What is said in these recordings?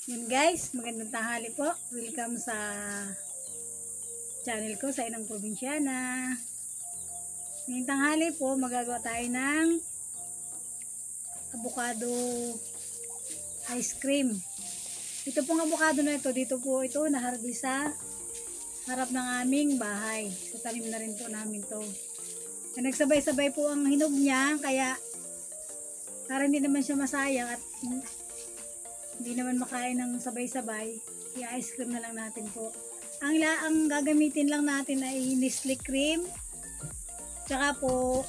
Yun guys, magandang tanghali po. Welcome sa channel ko sa Inang Probinsyana. Ngayong tanghali po, magagawa tayo ng avocado ice cream. Ito pong avocado na ito, dito po ito naharbi sa harap ng aming bahay. Sa tanim na rin po namin to. Nagsabay-sabay po ang hinog niya, kaya para hindi naman siya masayang at hindi naman makain ng sabay-sabay, i-ice cream na lang natin po. Ang gagamitin lang natin ay Nestle cream, tsaka po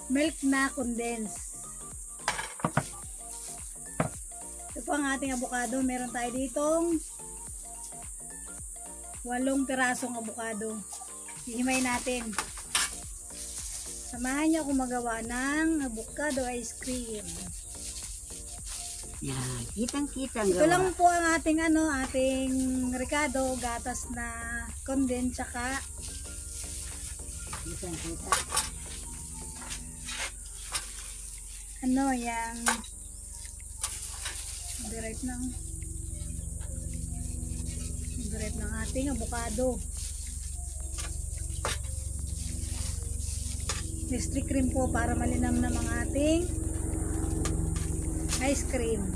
milk na condense. Ito po ang ating avocado. Meron tayo ditong 8 pirasong avocado. Hihimayin natin. Samahan niyo ako magawa ng avocado ice cream. Yan, kitang-kitang Ito gawa. lang po ang ating ating ricado, gatas na condense, tsaka Kitang-kita. yang direct ng ating avocado. Nestle cream po para malinamnam ang ating ice cream.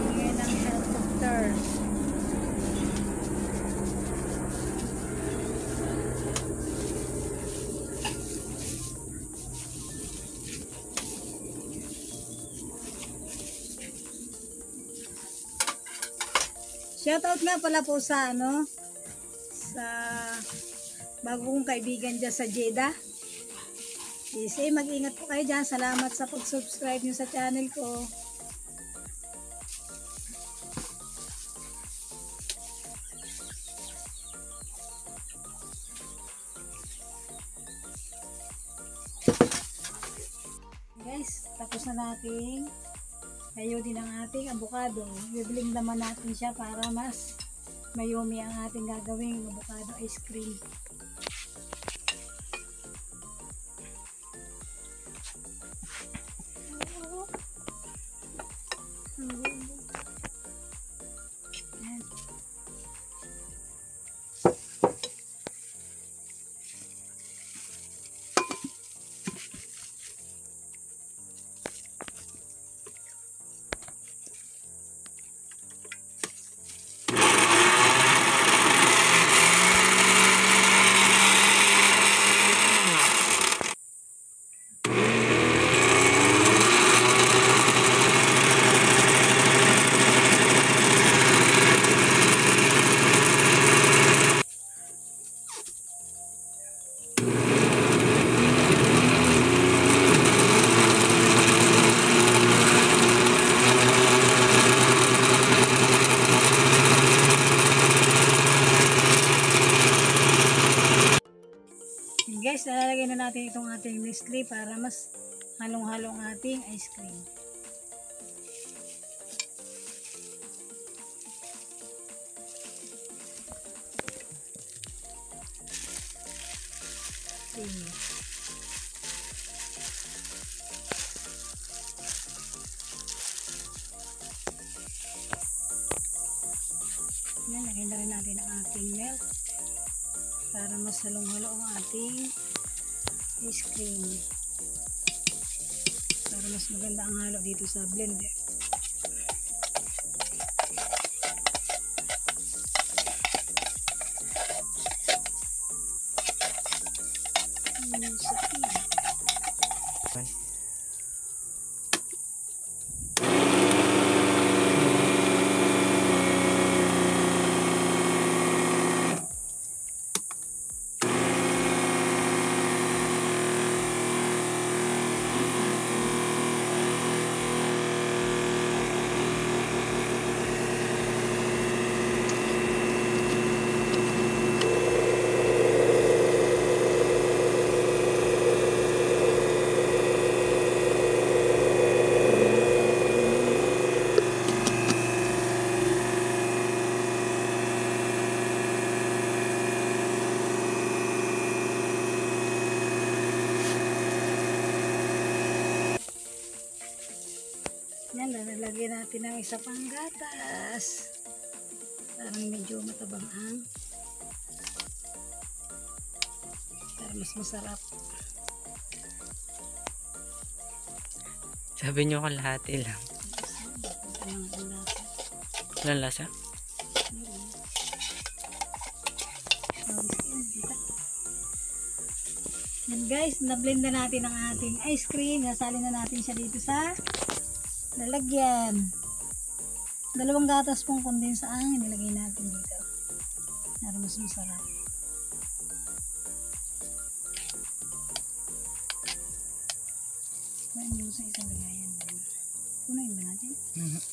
Ngayon ang helicopter. Shoutout nga pala po sa sa bago kong kaibigan dyan sa Jeddah. Mag-ingat po kayo dyan. Salamat sa pag-subscribe nyo sa channel ko. Guys, tapos na natin ayodin ang ating avocado. Bibiling naman natin siya para mas mayumi ang ating gagawing avocado ice cream. Guys, lalagay na natin itong ating Nestle para mas halong-halong ating ice cream. Yan, lagay na rin natin ang ating milk para mas halong-halo ang ating ice cream, para mas maganda ang halo dito sa blender. Yan, lalagyan natin ng isa pang gatas. Parang medyo matabang ang. Para mas masarap. Sabi nyo kalahati lang. Ilan lasa? Yan guys, na-blend na natin ang ating ice cream. Nasalin na natin siya dito sa lalagyan. 2 gatas pong kondensa ang nilagay natin dito. Para mas masarap. Kuhain mo sa isang lagayan. Punuin ba natin? Sarap.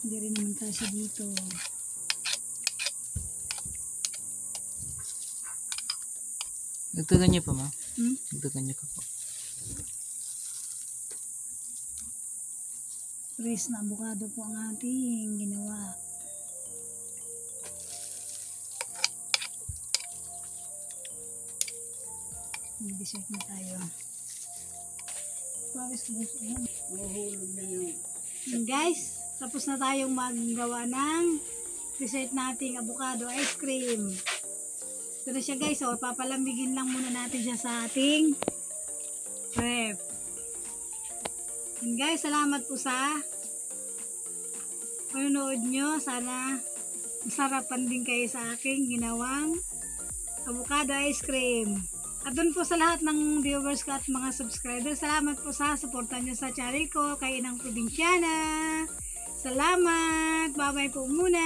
Hindi rin naman kasi dito. Dagdagan niyo pa, ma? Dagdagan niyo pa po. Fresh na avocado po ang ating ginawa. May dessert na tayo. Pawis ko gusto yan. Mahulog na yun. And guys, tapos na tayong maggawa ng dessert nating avocado ice cream. Ito na siya guys. So, papalamigin lang muna natin siya sa ating ref. And guys, salamat po sa panonood nyo. Sana masarapan din kayo sa aking ginawang avocado ice cream. At dun po sa lahat ng viewers ko at mga subscribers, salamat po sa suporta nyo sa channel ko, kay Inang Probinsyana. Salamat! Bye-bye po muna!